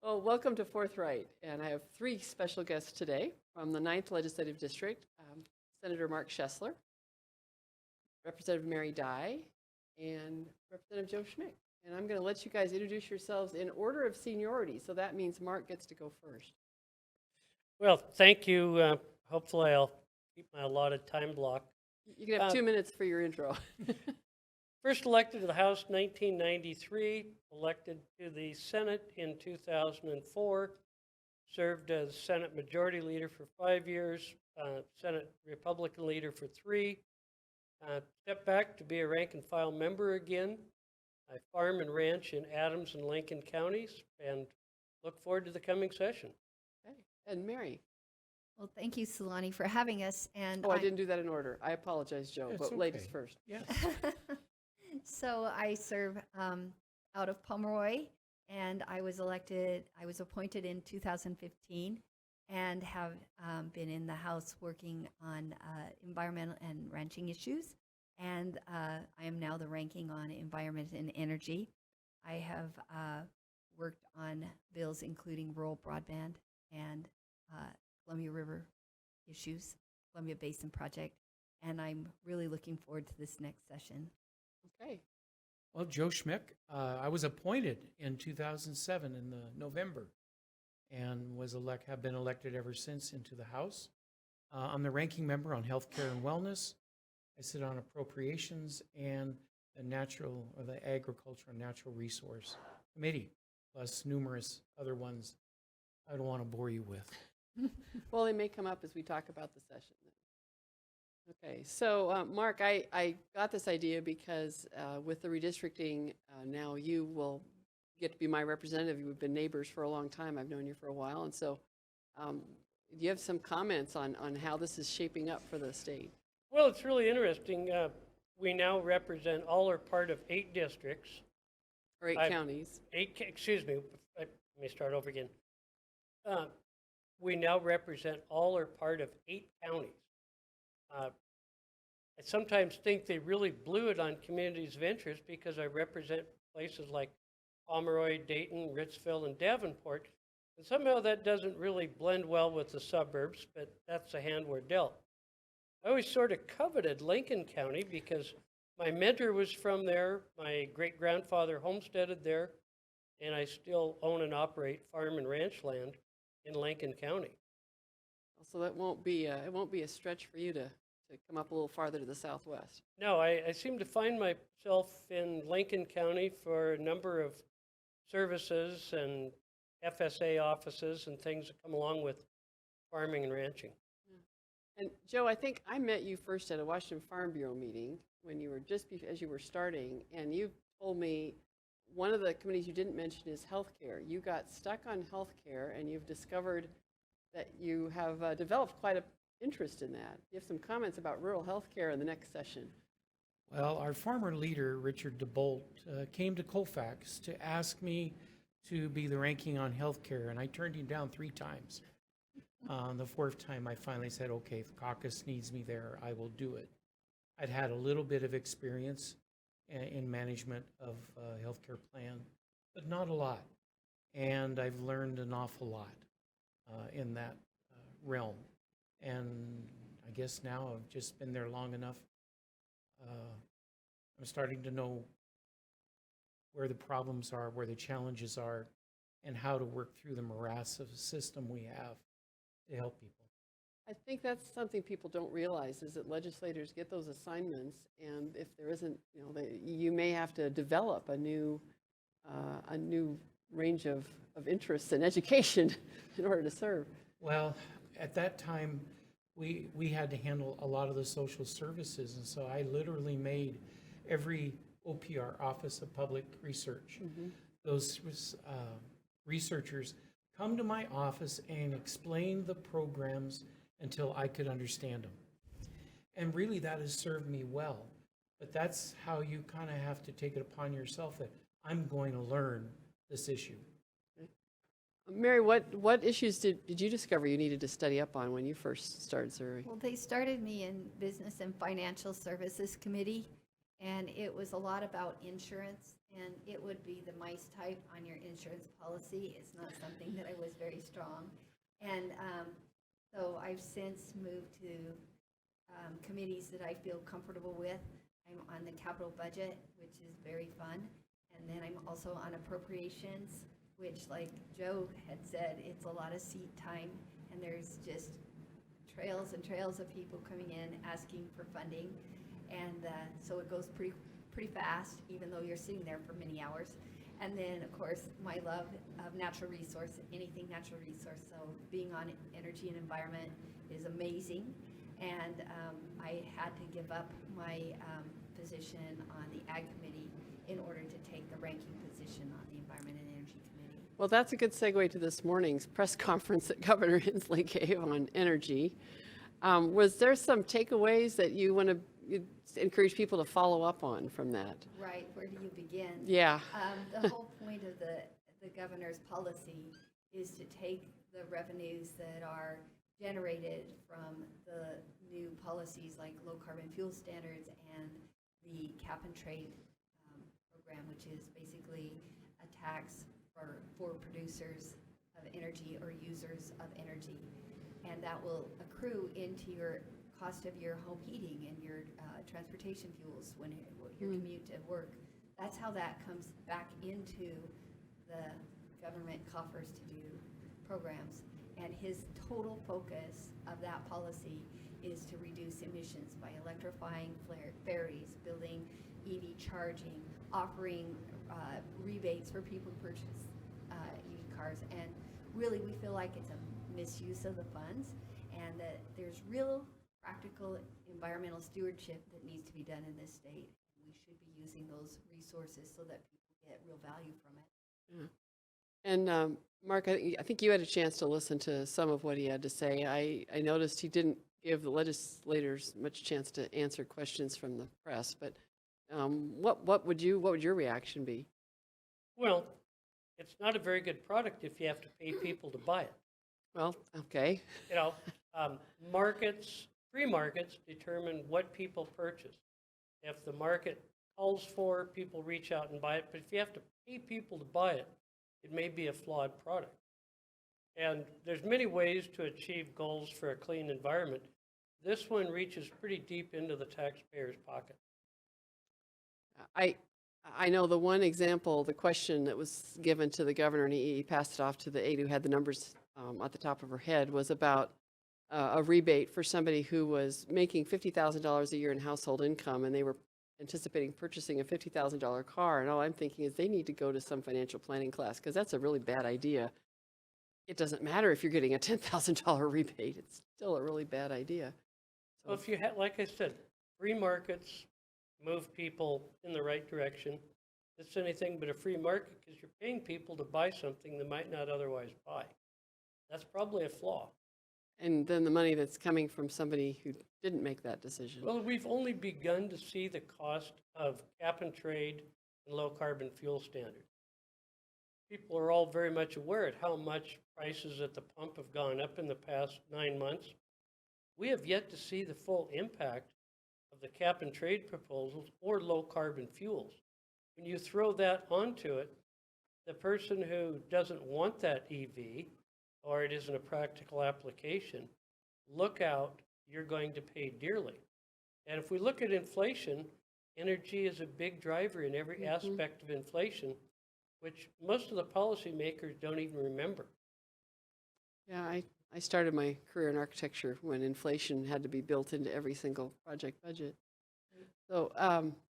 Well, welcome to Forthright, and I have three special guests today from the 9th Legislative District, Senator Mark Schessler, Representative Mary Dye, and Representative Joe Schmick. And I'm going to let you guys introduce yourselves in order of seniority, so that means Mark gets to go first. Well, thank you. Hopefully I'll keep my allotted time block. You can have 2 minutes for your intro. First elected to the House 1993, elected to the Senate in 2004, served as Senate Majority Leader for 5 years, Senate Republican Leader for 3, stepped back to be a rank and file member again. I farm and ranch in Adams and Lincoln counties and look forward to the coming session. Okay. And Mary. Well, thank you, Solani, for having us. And I didn't do that in order. I apologize, Joe, It's but okay. ladies first. Yes. So I serve out of Pomeroy, and I was appointed in 2015, and have been in the House working on environmental and ranching issues. And I am now the ranking on environment and energy. I have worked on bills including rural broadband and Columbia River issues, Columbia Basin Project, and I'm really looking forward to this next session. Okay. Well, Joe Schmick, I was appointed in 2007 in the November, and have been elected ever since into the House. I'm the ranking member on healthcare and wellness. I sit on appropriations and the agriculture and natural resource committee, plus numerous other ones I don't want to bore you with. Well, they may come up as we talk about the session. Okay, so Mark, I got this idea because with the redistricting, now you will get to be my representative. We've been neighbors for a long time. I've known you for a while. And so do you have some comments on how this is shaping up for the state? Well, it's really interesting. We now represent all or part of 8 districts. Or 8 counties. Excuse me, let me start over again. We now represent all or part of 8 counties. I sometimes think they really blew it on communities of interest because I represent places like Pomeroy, Dayton, Ritzville, and Davenport. And somehow that doesn't really blend well with the suburbs, but that's the hand we're dealt. I always sort of coveted Lincoln County because my mentor was from there, my great-grandfather homesteaded there, and I still own and operate farm and ranch land in Lincoln County. So that won't be it won't be a stretch for you to come up a little farther to the southwest. No, I seem to find myself in Lincoln County for a number of services and FSA offices and things that come along with farming and ranching. And Joe, I think I met you first at a Washington Farm Bureau meeting when you were as you were starting, and you told me one of the committees you didn't mention is healthcare. You got stuck on healthcare, and you've discovered that you have developed quite an interest in that. You have some comments about rural healthcare in the next session. Well, our former leader, Richard DeBolt, came to Colfax to ask me to be the ranking on healthcare, and I turned him down 3 times. The 4th time, I finally said, okay, if the caucus needs me there, I will do it. I'd had a little bit of experience in management of a healthcare plan, but not a lot. And I've learned an awful lot in that realm. And I guess now I've just been there long enough. I'm starting to know where the problems are, where the challenges are, and how to work through the morass of the system we have to help people. I think that's something people don't realize is that legislators get those assignments, and if there isn't, you may have to develop a new range of interests and education in order to serve. Well, at that time, we had to handle a lot of the social services, and so I literally made every OPR, Office of Public Research. Mm-hmm. Those researchers come to my office and explain the programs until I could understand them. And really that has served me well. But that's how you kind of have to take it upon yourself that I'm going to learn this issue. Mary, what issues did you discover you needed to study up on when you first started serving? Well, they started me in Business and Financial Services Committee, And it was a lot about insurance, and it would be the mice type on your insurance policy. It's not something that I was very strong. And so I've since moved to committees that I feel comfortable with. I'm on the capital budget, which is very fun. And then I'm also on appropriations, which, like Joe had said, it's a lot of seat time, and there's just trails and trails of people coming in asking for funding. And so it goes pretty fast, even though you're sitting there for many hours. And then, of course, my love of natural resource, anything natural resource. So being on energy and environment is amazing. And I had to give up my position on the Ag Committee in order to take the ranking position on the Environment and Energy Committee. Well, that's a good segue to this morning's press conference that Governor Inslee gave on energy. Was there some takeaways that you want to encourage people to follow up on from that? Right, where do you begin? Yeah. The whole point of the governor's policy is to take the revenues that are generated from the new policies like low carbon fuel standards and the cap and trade program, which is basically a tax for producers of energy or users of energy. And that will accrue into your cost of your home heating and your transportation fuels when your commute to work. That's how that comes back into the government coffers to do programs. And his total focus of that policy is to reduce emissions by electrifying ferries, building EV charging, offering rebates for people to purchase EV cars. And really, we feel like it's a misuse of the funds, and that there's real practical environmental stewardship that needs to be done in this state. We should be using those resources so that people get real value from it. Yeah. And Mark, I think you had a chance to listen to some of what he had to say. I noticed he didn't give the legislators much chance to answer questions from the press, but what would your reaction be? Well, it's not a very good product if you have to pay people to buy it. Well, okay. You know, free markets determine what people purchase. If the market calls for, people reach out and buy it. But if you have to pay people to buy it, it may be a flawed product. And there's many ways to achieve goals for a clean environment. This one reaches pretty deep into the taxpayer's pocket. I know the one example, the question that was given to the governor, and he passed it off to the aide who had the numbers at the top of her head, was about a rebate for somebody who was making $50,000 a year in household income, and they were anticipating purchasing a $50,000 car. And all I'm thinking is they need to go to some financial planning class, because that's a really bad idea. It doesn't matter if you're getting a $10,000 rebate. It's still a really bad idea. So, Well, if you had, like I said, free markets move people in the right direction. It's anything but a free market because you're paying people to buy something they might not otherwise buy. That's probably a flaw. and then the money that's coming from somebody who didn't make that decision. Well, we've only begun to see the cost of cap and trade and low carbon fuel standards. People are all very much aware of how much prices at the pump have gone up in the past 9 months. We have yet to see the full impact of the cap and trade proposals or low carbon fuels. When you throw that onto it, the person who doesn't want that EV, or it isn't a practical application, look out, you're going to pay dearly. And if we look at inflation, energy is a big driver in every aspect of inflation, which most of the policymakers don't even remember. Yeah, I started my career in architecture when inflation had to be built into every single project budget. So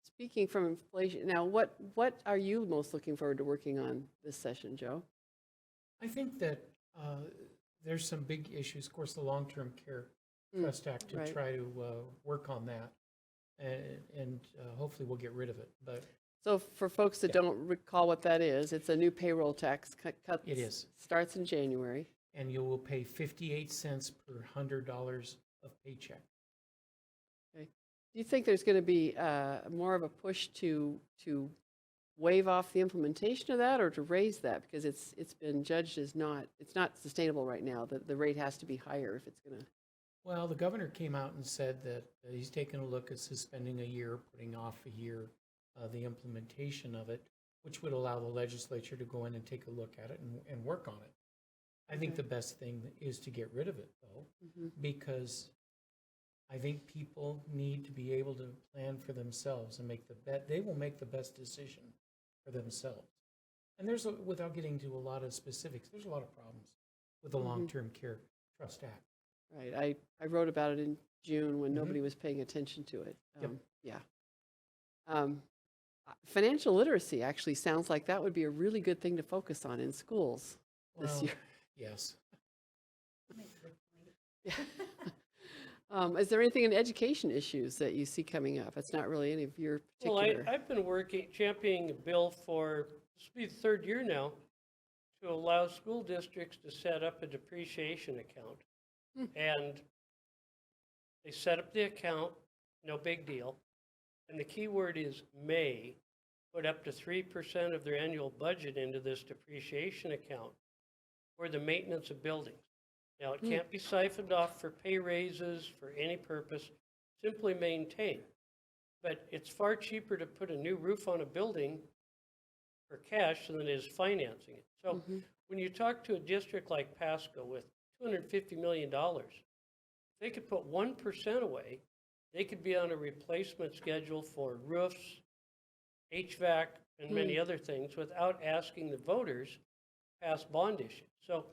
speaking from inflation, now what are you most looking forward to working on this session, Joe? I think that there's some big issues. Of course, the Long-Term Care Trust Act to right. try to work on that, and hopefully we'll get rid of it. But So for folks that don't recall what that is, it's a new payroll tax cut. It is. Starts in January. and you will pay 58 cents per $100 of paycheck. Okay. Do you think there's going to be more of a push to waive off the implementation of that, or to raise that, because it's been judged as it's not sustainable right now? The rate has to be higher if it's going to. Well, the governor came out and said that he's taken a look at suspending a year, putting off a year, the implementation of it, which would allow the legislature to go in and take a look at it and work on it. I think Okay. the best thing is to get rid of it, though, Mhm. because I think people need to be able to plan for themselves and make the bet. They will make the best decision for themselves. And without getting into a lot of specifics, there's a lot of problems with the Mhm. Long-Term Care Trust Act. Right. I wrote about it in June when Mhm. nobody was paying attention to it. Yep. Yeah. Financial literacy actually sounds like that would be a really good thing to focus on in schools this Well, year. yes. Is there anything in education issues that you see coming up? It's not really any of your Well, particular. I've been championing a bill for, this will be the third year now, to allow school districts to set up a depreciation account. Hmm. And they set up the account, no big deal. And the key word is may put up to 3% of their annual budget into this depreciation account for the maintenance of buildings. Now, it can't be siphoned off for pay raises, for any purpose, simply maintain. But it's far cheaper to put a new roof on a building for cash than it is financing it. So when you talk to a district like Pasco with $250 million, if they could put 1% away, they could be on a replacement schedule for roofs, HVAC, and many other things without asking the voters to pass bond issues. So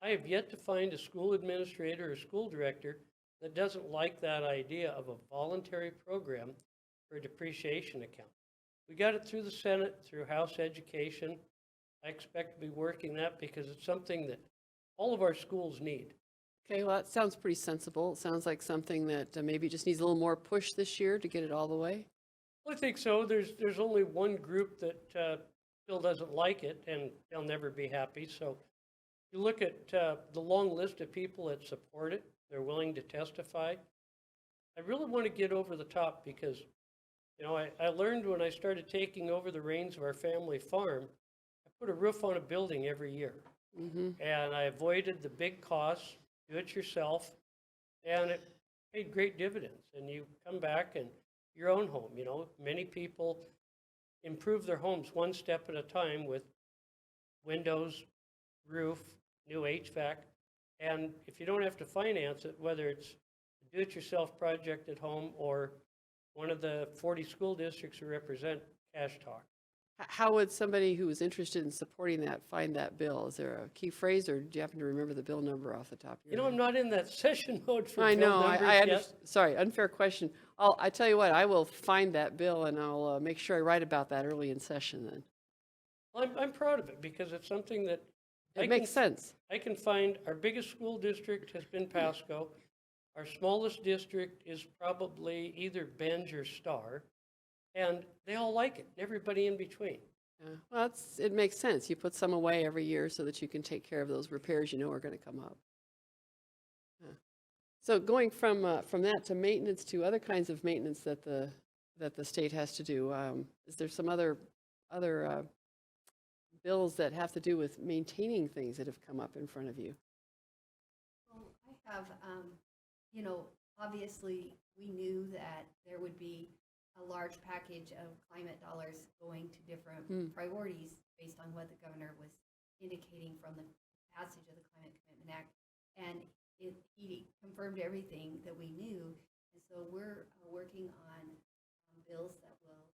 I have yet to find a school administrator or school director that doesn't like that idea of a voluntary program for a depreciation account. We got it through the Senate, through House Education. I expect to be working that because it's something that all of our schools need. Okay, well, that sounds pretty sensible. It sounds like something that maybe just needs a little more push this year to get it all the way. Well, I think so. There's only one group that still doesn't like it, and they'll never be happy. So you look at the long list of people that support it, they're willing to testify. I really want to get over the top because, you know, I learned when I started taking over the reins of our family farm, I put a roof on a building every year. And I avoided the big costs, do it yourself, and it paid great dividends. And you come back and your own home, you know, many people improve their homes one step at a time with windows, roof, new HVAC. And if you don't have to finance it, whether it's a do-it-yourself project at home or one of the 40 school districts who represent Cash Talk. How would somebody who is interested in supporting that find that bill? Is there a key phrase, or do you happen to remember the bill number off the top of your You know, head? I'm not in that session mode for I bill know, numbers I yet. understand. Sorry, unfair question. I tell you what, I will find that bill and I'll make sure I write about that early in session then. I'm proud of it because it's something that It makes sense. I can find. Our biggest school district has been Pasco. Our smallest district is probably either Benj or Star, and they all like it, everybody in between. Yeah. Well, it makes sense. You put some away every year so that you can take care of those repairs you know are going to come up. Yeah. So going from that to maintenance to other kinds of maintenance that the state has to do, is there some other bills that have to do with maintaining things that have come up in front of you? Well, I have, you know, obviously we knew that there would be a large package of climate dollars going to different priorities based on what the governor was indicating from the passage of the Climate Commitment Act. And he confirmed everything that we knew. And so we're working on bills that will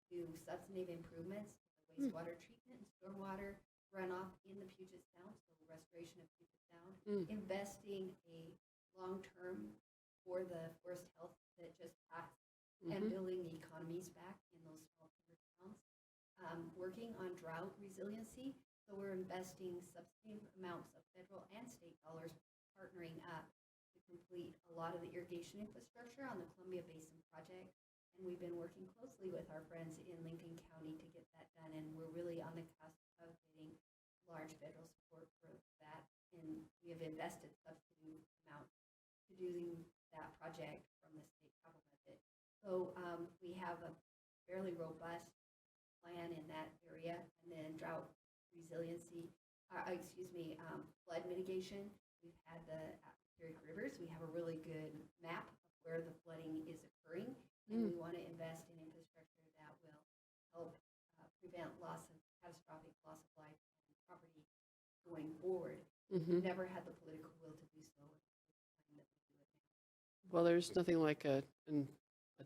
do substantive improvements to the wastewater treatment and stormwater runoff in the Puget Sound, so restoration of Puget Sound, investing a long-term for the forest health that just passed, and building the economies back in those small timber towns. Working on drought resiliency, so we're investing substantive amounts of federal and state dollars partnering up to complete a lot of the irrigation infrastructure on the Columbia Basin project. And we've been working closely with our friends in Lincoln County to get that done, and we're really on the cusp of getting large federal support for that. And we have invested substantive amounts to doing that project from the state capital budget. So we have a fairly robust plan in that area. And then drought resiliency, flood mitigation. We've had the atmospheric rivers. We have a really good map of where the flooding is occurring, and we want to invest in infrastructure that will help prevent catastrophic loss of life and property going forward. We've never had the political will to do so. It's time that we do it now. Well, there's nothing like a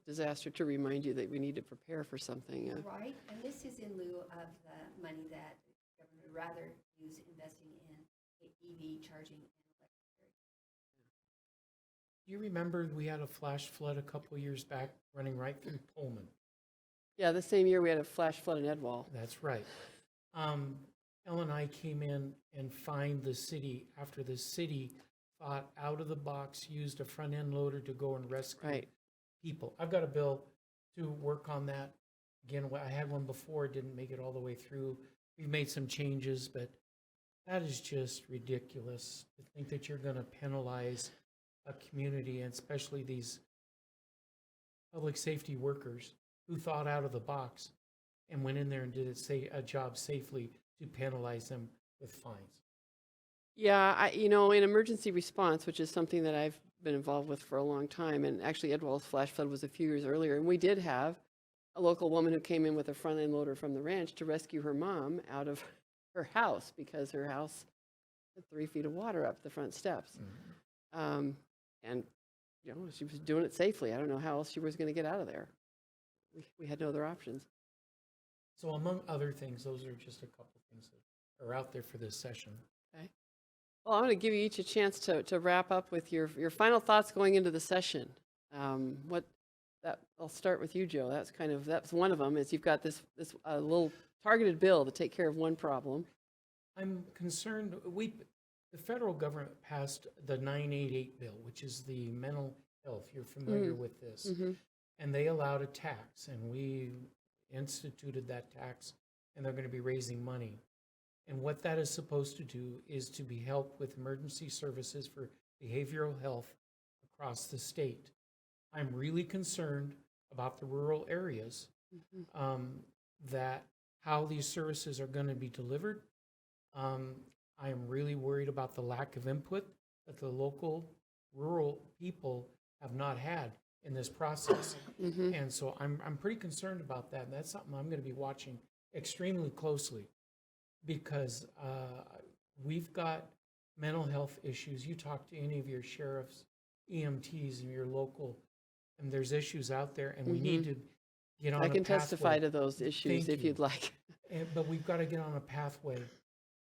disaster to remind you that we need to prepare for something. Right, and this is in lieu of the money that the government would rather use investing in EV charging and electric vehicles. Do you remember we had a flash flood a couple years back running right through Pullman? Yeah, the same year we had a flash flood in Edwall. That's right. Elle and I came in and fined the city after the city thought out of the box, used a front end loader to go and rescue Right. people. I've got a bill to work on that. Again, I had one before, didn't make it all the way through. We've made some changes, but that is just ridiculous to think that you're going to penalize a community, and especially these public safety workers who thought out of the box and went in there and did a job safely, to penalize them with fines. Yeah, in emergency response, which is something that I've been involved with for a long time, and actually Edwall's flash flood was a few years earlier, and we did have a local woman who came in with a front end loader from the ranch to rescue her mom out of her house because her house had 3 feet of water up the front steps. And she was doing it safely. I don't know how else she was going to get out of there. We had no other options. So among other things, those are just a couple things that are out there for this session. Okay. Well, I'm going to give you each a chance to wrap up with your final thoughts going into the session. I'll start with you, Joe. That's one of them. Is you've got this little targeted bill to take care of one problem. I'm concerned, the federal government passed the 988 bill, which is the mental health. You're familiar with this. And they allowed a tax, and we instituted that tax, and they're going to be raising money. And what that is supposed to do is to be help with emergency services for behavioral health across the state. I'm really concerned about the rural areas, that how these services are going to be delivered. I am really worried about the lack of input that the local rural people have not had in this process. And so I'm pretty concerned about that. And that's something I'm going to be watching extremely closely, because we've got mental health issues. You talk to any of your sheriffs, EMTs in your local, and there's issues out there, and we need to get on a pathway. I can testify to those issues if you'd like. But we've got to get on a pathway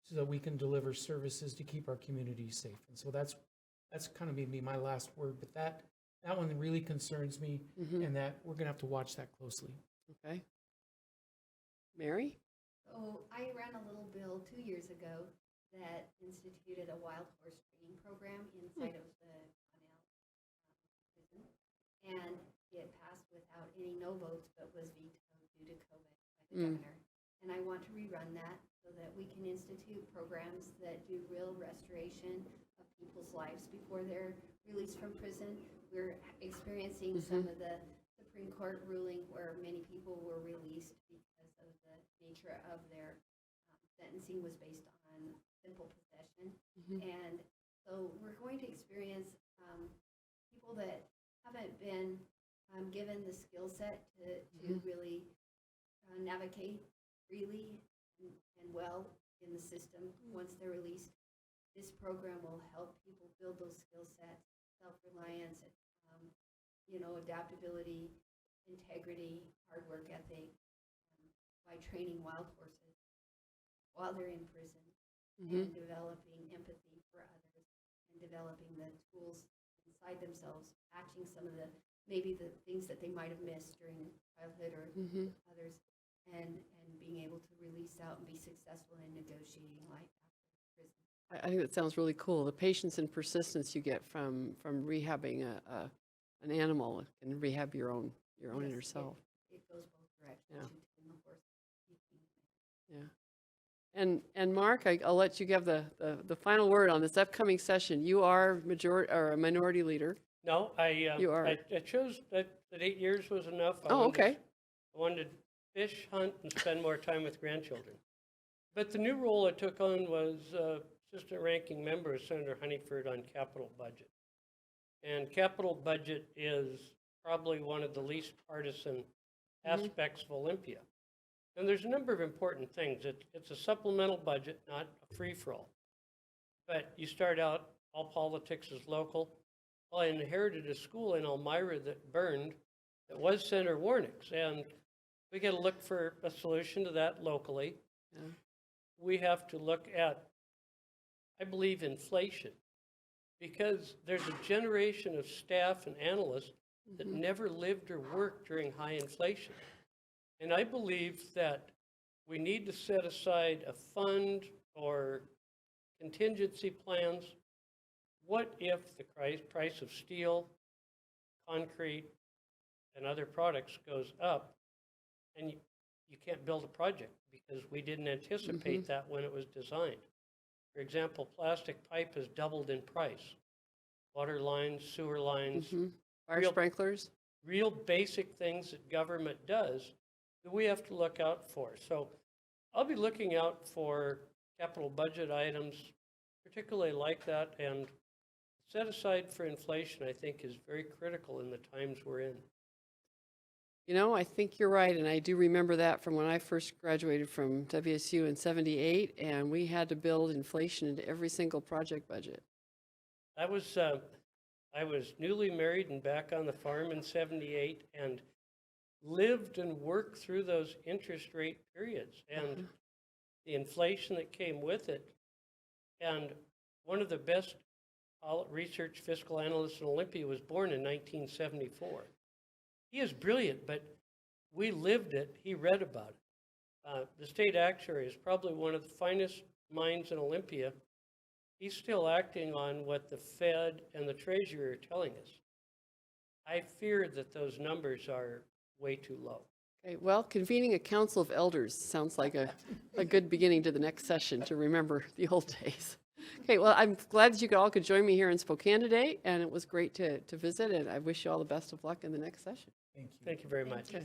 so that we can deliver services to keep our communities safe. And so that's kind of maybe my last word, but that one really concerns me, and that we're going to have to watch that closely. Okay. Mary? So I ran a little bill 2 years ago that instituted a wild horse training program inside of the Connell prison, and it passed without any no votes, but was vetoed due to COVID by the governor. And I want to rerun that so that we can institute programs that do real restoration of people's lives before they're released from prison. We're experiencing some of the Supreme Court ruling where many people were released because of the nature of their sentencing was based on simple possession. And so we're going to experience people that haven't been given the skill set to really navigate freely and well in the system once they're released. This program will help people build those skill sets, self-reliance, adaptability, integrity, hard work ethic, by training wild horses while they're in prison, and developing empathy for others, and developing the tools inside themselves, patching some of maybe the things that they might have missed during childhood or others, and being able to release out and be successful in negotiating life after prison. I think that sounds really cool. The patience and persistence you get from rehabbing an animal and rehab your own inner self. It goes both directions. Yeah. You tune the horse. Yeah. And Mark, I'll let you give the final word on this upcoming session. You are a minority leader. No, You are. I chose that 8 years was enough. I wanted to fish, hunt, and spend more time with grandchildren. But the new role I took on was assistant ranking member with Senator Honeyford on capital budget. And capital budget is probably one of the least partisan aspects of Olympia. And there's a number of important things. It's a supplemental budget, not a free-for-all. But you start out, all politics is local. Well, I inherited a school in Elmira that burned that was Senator Warnick's, and we got to look for a solution to that locally. Yeah. We have to look at, I believe, inflation, because there's a generation of staff and analysts that never lived or worked during high inflation. And I believe that we need to set aside a fund or contingency plans. What if the price of steel, concrete, and other products goes up and you can't build a project because we didn't anticipate that when it was designed? For example, plastic pipe has doubled in price. Water lines, sewer lines, Fire Real- sprinklers? real basic things that government does that we have to look out for. So I'll be looking out for capital budget items, particularly like that, and set aside for inflation, I think, is very critical in the times we're in. You know, I think you're right, and I do remember that from when I first graduated from WSU in '78, and we had to build inflation into every single project budget. I was newly married and back on the farm in '78 and lived and worked through those interest rate periods and the inflation that came with it. And one of the best research fiscal analysts in Olympia was born in 1974. He is brilliant, but we lived it. He read about it. The state actuary is probably one of the finest minds in Olympia. He's still acting on what the Fed and the Treasury are telling us. I fear that those numbers are way too low. Okay, well, convening a council of elders sounds like a good beginning to the next session to remember the old days. Okay, well, I'm glad that you all could join me here in Spokane today, and it was great to visit, and I wish you all the best of luck in the next session. Thank you. Thank you very much. Okay.